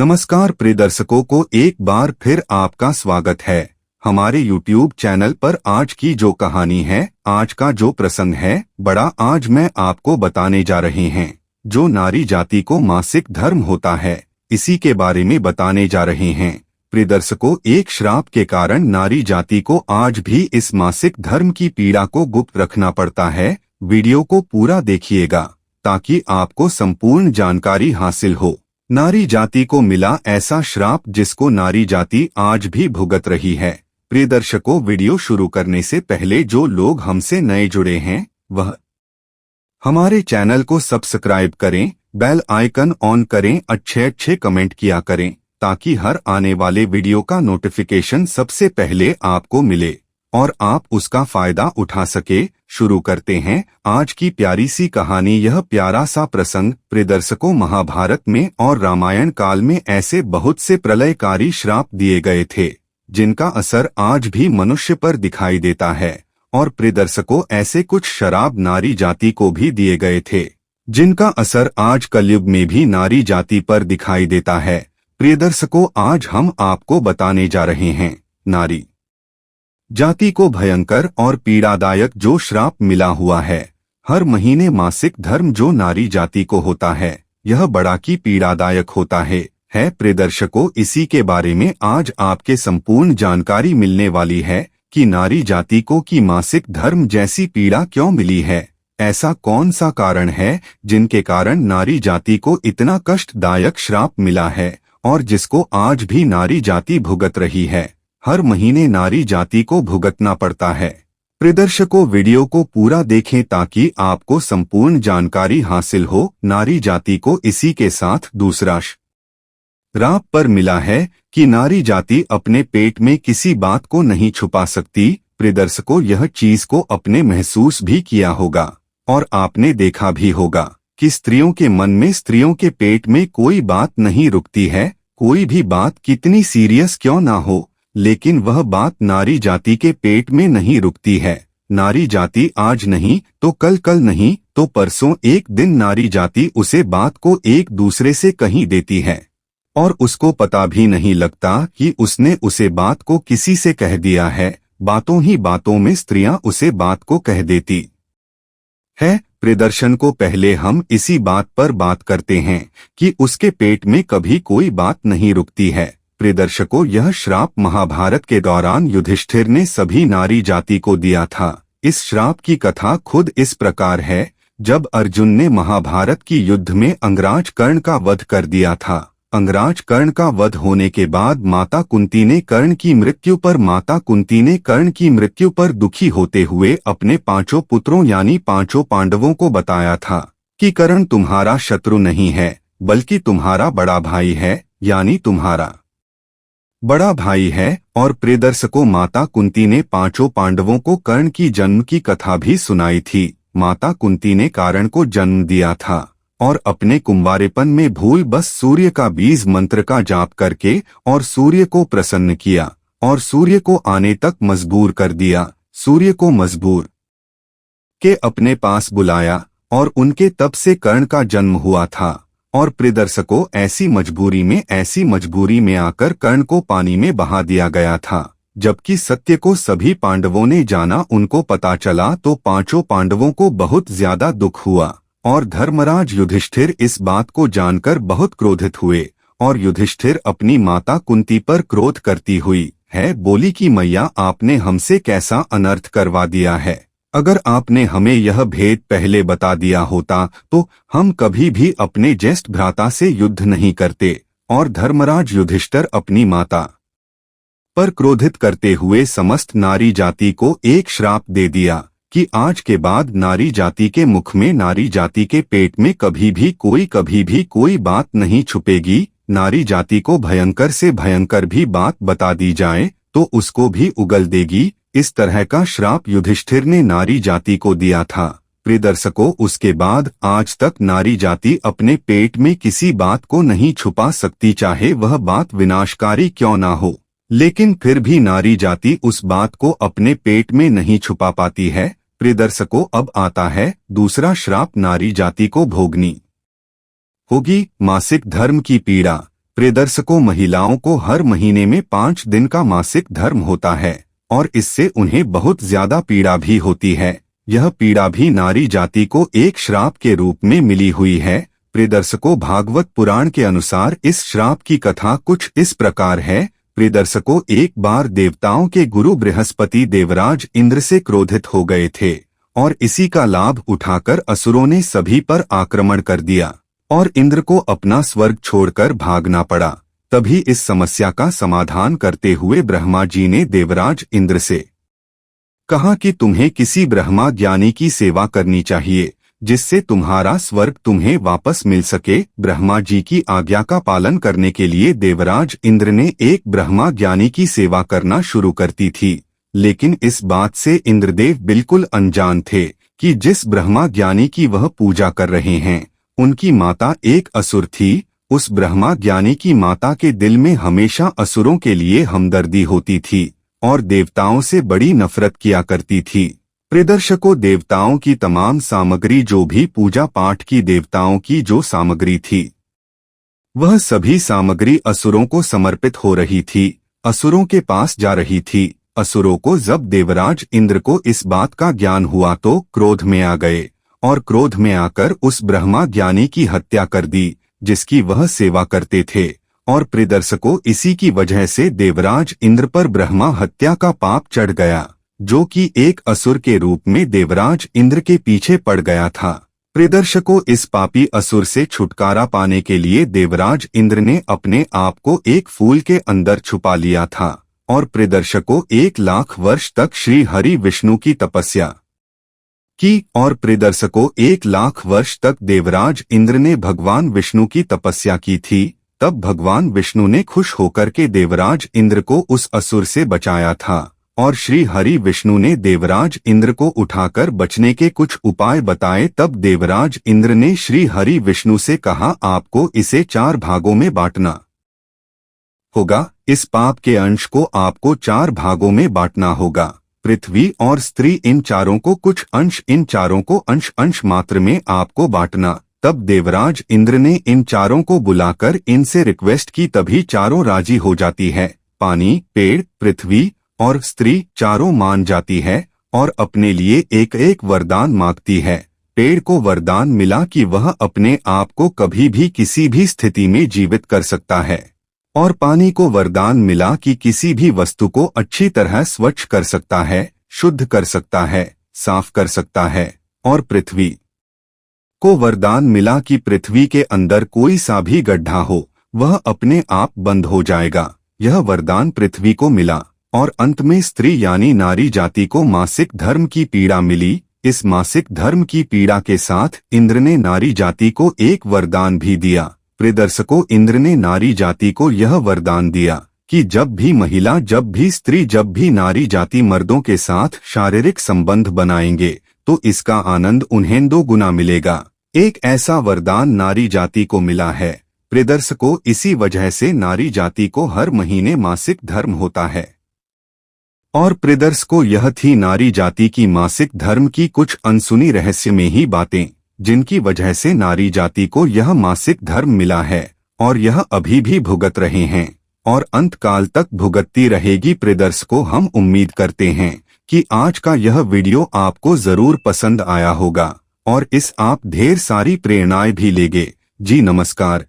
नमस्कार प्रिय दर्शकों को एक बार फिर आपका स्वागत है हमारे YouTube चैनल पर। आज की जो कहानी है, आज का जो प्रसंग है, बड़ा आज मैं आपको बताने जा रहे हैं। जो नारी जाति को मासिक धर्म होता है, इसी के बारे में बताने जा रहे हैं। प्रिय दर्शकों, एक श्राप के कारण नारी जाति को आज भी इस मासिक धर्म की पीड़ा को गुप्त रखना पड़ता है। वीडियो को पूरा देखिएगा ताकि आपको संपूर्ण जानकारी हासिल हो। नारी जाति को मिला ऐसा श्राप जिसको नारी जाति आज भी भुगत रही है। प्रिय दर्शकों, वीडियो शुरू करने से पहले जो लोग हमसे नए जुड़े हैं वह हमारे चैनल को सब्सक्राइब करें, बेल आइकन ऑन करें, अच्छे कमेंट किया करें ताकि हर आने वाले वीडियो का नोटिफिकेशन सबसे पहले आपको मिले और आप उसका फायदा उठा सके। शुरू करते हैं आज की प्यारी सी कहानी। यह प्यारा सा प्रसंग प्रिय दर्शकों, महाभारत में और रामायण काल में ऐसे बहुत से प्रलयकारी श्राप दिए गए थे जिनका असर आज भी मनुष्य पर दिखाई देता है। और प्रिय दर्शकों, ऐसे कुछ शराब नारी जाति को भी दिए गए थे जिनका असर आज कलयुग में भी नारी जाति पर दिखाई देता है। प्रिय दर्शकों, आज हम आपको बताने जा रहे हैं नारी जाति को भयंकर और पीड़ादायक जो श्राप मिला हुआ है। हर महीने मासिक धर्म जो नारी जाति को होता है, यह बड़ा की पीड़ादायक होता है। प्रिय दर्शकों, इसी के बारे में आज आपके संपूर्ण जानकारी मिलने वाली है कि नारी जाति को की मासिक धर्म जैसी पीड़ा क्यों मिली है। ऐसा कौन सा कारण है जिनके कारण नारी जाति को इतना कष्टदायक श्राप मिला है और जिसको आज भी नारी जाति भुगत रही है। हर महीने नारी जाति को भुगतना पड़ता है। प्रिय दर्शकों, वीडियो को पूरा देखें ताकि आपको संपूर्ण जानकारी हासिल हो। नारी जाति को इसी के साथ दूसरा श्राप पर मिला है कि नारी जाति अपने पेट में किसी बात को नहीं छुपा सकती। प्रिय दर्शकों, यह चीज को अपने महसूस भी किया होगा और आपने देखा भी होगा कि स्त्रियों के मन में, स्त्रियों के पेट में कोई बात नहीं रुकती है। कोई भी बात कितनी सीरियस क्यों ना हो, लेकिन वह बात नारी जाति के पेट में नहीं रुकती है। नारी जाति आज नहीं तो कल, कल नहीं तो परसों एक दिन नारी जाति उसे बात को एक दूसरे से कहीं देती है और उसको पता भी नहीं लगता कि उसने उसे बात को किसी से कह दिया है। बातों ही बातों में स्त्रियां उसे बात को कह देती है। प्रदर्शन को पहले हम इसी बात पर बात करते हैं कि उसके पेट में कभी कोई बात नहीं रुकती है। प्रिय दर्शकों, यह श्राप महाभारत के दौरान युधिष्ठिर ने सभी नारी जाति को दिया था। इस श्राप की कथा खुद इस प्रकार है। जब अर्जुन ने महाभारत की युद्ध में अंगराज कर्ण का वध कर दिया था, अंगराज कर्ण का वध होने के बाद माता कुंती ने कर्ण की मृत्यु पर दुखी होते हुए अपने 5 पुत्रों यानी 5 पांडवों को बताया था कि कर्ण तुम्हारा शत्रु नहीं है बल्कि तुम्हारा बड़ा भाई है, यानी तुम्हारा बड़ा भाई है। और प्रिय दर्शकों, माता कुंती ने 5 पांडवों को कर्ण की जन्म की कथा भी सुनाई थी। माता कुंती ने कारण को जन्म दिया था और अपने कुंवारेपन में भूल बस सूर्य का बीज मंत्र का जाप करके और सूर्य को प्रसन्न किया और सूर्य को आने तक मजबूर कर दिया। सूर्य को मजबूर के अपने पास बुलाया और उनके तप से कर्ण का जन्म हुआ था। और प्रिय दर्शकों, ऐसी मजबूरी में आकर कर्ण को पानी में बहा दिया गया था। जबकि सत्य को सभी पांडवों ने जाना, उनको पता चला तो 5 पांडवों को बहुत ज्यादा दुख हुआ और धर्मराज युधिष्ठिर इस बात को जानकर बहुत क्रोधित हुए और युधिष्ठिर अपनी माता कुंती पर क्रोध करती हुई बोली कि मैया, आपने हमसे कैसा अनर्थ करवा दिया है। अगर आपने हमें यह भेद पहले बता दिया होता तो हम कभी भी अपने ज्येष्ठ भ्राता से युद्ध नहीं करते। और धर्मराज युधिष्ठिर अपनी माता पर क्रोधित करते हुए समस्त नारी जाति को एक श्राप दे दिया कि आज के बाद नारी जाति के मुख में, नारी जाति के पेट में कभी भी कोई बात नहीं छुपेगी। नारी जाति को भयंकर से भयंकर भी बात बता दी जाए तो उसको भी उगल देगी। इस तरह का श्राप युधिष्ठिर ने नारी जाति को दिया था। प्रिय दर्शकों, उसके बाद आज तक नारी जाति अपने पेट में किसी बात को नहीं छुपा सकती, चाहे वह बात विनाशकारी क्यों ना हो। लेकिन फिर भी नारी जाति उस बात को अपने पेट में नहीं छुपा पाती है। प्रिय दर्शकों, अब आता है दूसरा श्राप नारी जाति को भोगनी होगी, मासिक धर्म की पीड़ा। प्रियदर्शकों, महिलाओं को हर महीने में 5 दिन का मासिक धर्म होता है और इससे उन्हें बहुत ज्यादा पीड़ा भी होती है। यह पीड़ा भी नारी जाति को एक श्राप के रूप में मिली हुई है। प्रियदर्शकों, भागवत पुराण के अनुसार इस श्राप की कथा कुछ इस प्रकार है। प्रियदर्शकों, एक बार देवताओं के गुरु बृहस्पति देवराज इंद्र से क्रोधित हो गए थे और इसी का लाभ उठाकर असुरों ने सभी पर आक्रमण कर दिया और इंद्र को अपना स्वर्ग छोड़कर भागना पड़ा। तभी इस समस्या का समाधान करते हुए ब्रह्मा जी ने देवराज इंद्र से कहा कि तुम्हें किसी ब्रह्मा ज्ञानी की सेवा करनी चाहिए जिससे तुम्हारा स्वर्ग तुम्हें वापस मिल सके। ब्रह्मा जी की आज्ञा का पालन करने के लिए देवराज इंद्र ने एक ब्रह्मा ज्ञानी की सेवा करना शुरू करती थी, लेकिन इस बात से इंद्रदेव बिल्कुल अनजान थे कि जिस ब्रह्मा ज्ञानी की वह पूजा कर रहे हैं उनकी माता एक असुर थी। उस ब्रह्मा ज्ञानी की माता के दिल में हमेशा असुरों के लिए हमदर्दी होती थी और देवताओं से बड़ी नफरत किया करती थी। प्रियदर्शकों, देवताओं की तमाम सामग्री, जो भी पूजा पाठ की देवताओं की जो सामग्री थी, वह सभी सामग्री असुरों को समर्पित हो रही थी, असुरों के पास जा रही थी। असुरों को जब देवराज इंद्र को इस बात का ज्ञान हुआ तो क्रोध में आ गए और क्रोध में आकर उस ब्रह्मा ज्ञानी की हत्या कर दी जिसकी वह सेवा करते थे। और प्रियदर्शकों, इसी की वजह से देवराज इंद्र पर ब्रह्मा हत्या का पाप चढ़ गया, जो कि एक असुर के रूप में देवराज इंद्र के पीछे पड़ गया था। प्रियदर्शकों, इस पापी असुर से छुटकारा पाने के लिए देवराज इंद्र ने अपने आप को एक फूल के अंदर छुपा लिया था और प्रियदर्शकों 1,00,000 वर्ष तक श्री हरि विष्णु की तपस्या की और प्रियदर्शकों 1,00,000 वर्ष तक देवराज इंद्र ने भगवान विष्णु की तपस्या की थी। तब भगवान विष्णु ने खुश होकर के देवराज इंद्र को उस असुर से बचाया था और श्री हरि विष्णु ने देवराज इंद्र को उठाकर बचने के कुछ उपाय बताए। तब देवराज इंद्र ने श्री हरि विष्णु से कहा, आपको इसे 4 भागों में बांटना होगा। इस पाप के अंश को आपको 4 भागों में बांटना होगा। पृथ्वी और स्त्री, इन चारों को कुछ अंश, इन चारों को अंश अंश मात्र में आपको बांटना। तब देवराज इंद्र ने इन चारों को बुलाकर इनसे रिक्वेस्ट की, तभी चारों राजी हो जाती है। पानी, पेड़, पृथ्वी और स्त्री चारों मान जाती है और अपने लिए एक एक वरदान मांगती है। पेड़ को वरदान मिला कि वह अपने आप को कभी भी किसी भी स्थिति में जीवित कर सकता है और पानी को वरदान मिला कि किसी भी वस्तु को अच्छी तरह स्वच्छ कर सकता है, शुद्ध कर सकता है, साफ कर सकता है। और पृथ्वी को वरदान मिला कि पृथ्वी के अंदर कोई सा भी गड्ढा हो वह अपने आप बंद हो जाएगा। यह वरदान पृथ्वी को मिला। और अंत में स्त्री यानी नारी जाति को मासिक धर्म की पीड़ा मिली। इस मासिक धर्म की पीड़ा के साथ इंद्र ने नारी जाति को एक वरदान भी दिया। प्रियदर्शकों, इंद्र ने नारी जाति को यह वरदान दिया कि जब भी महिला, जब भी स्त्री, जब भी नारी जाति मर्दों के साथ शारीरिक संबंध बनाएंगे तो इसका आनंद उन्हें 2 गुना मिलेगा। एक ऐसा वरदान नारी जाति को मिला है। प्रियदर्शकों, इसी वजह से नारी जाति को हर महीने मासिक धर्म होता है। और प्रियदर्शकों, यह थी नारी जाति की मासिक धर्म की कुछ अनसुनी रहस्यमयी ही बातें, जिनकी वजह से नारी जाति को यह मासिक धर्म मिला है और यह अभी भी भुगत रहे हैं और अंत काल तक भुगतती रहेगी। प्रियदर्शकों, हम उम्मीद करते हैं कि आज का यह वीडियो आपको जरूर पसंद आया होगा और इस आप ढेर सारी प्रेरणाएं भी लेंगे। जी नमस्कार।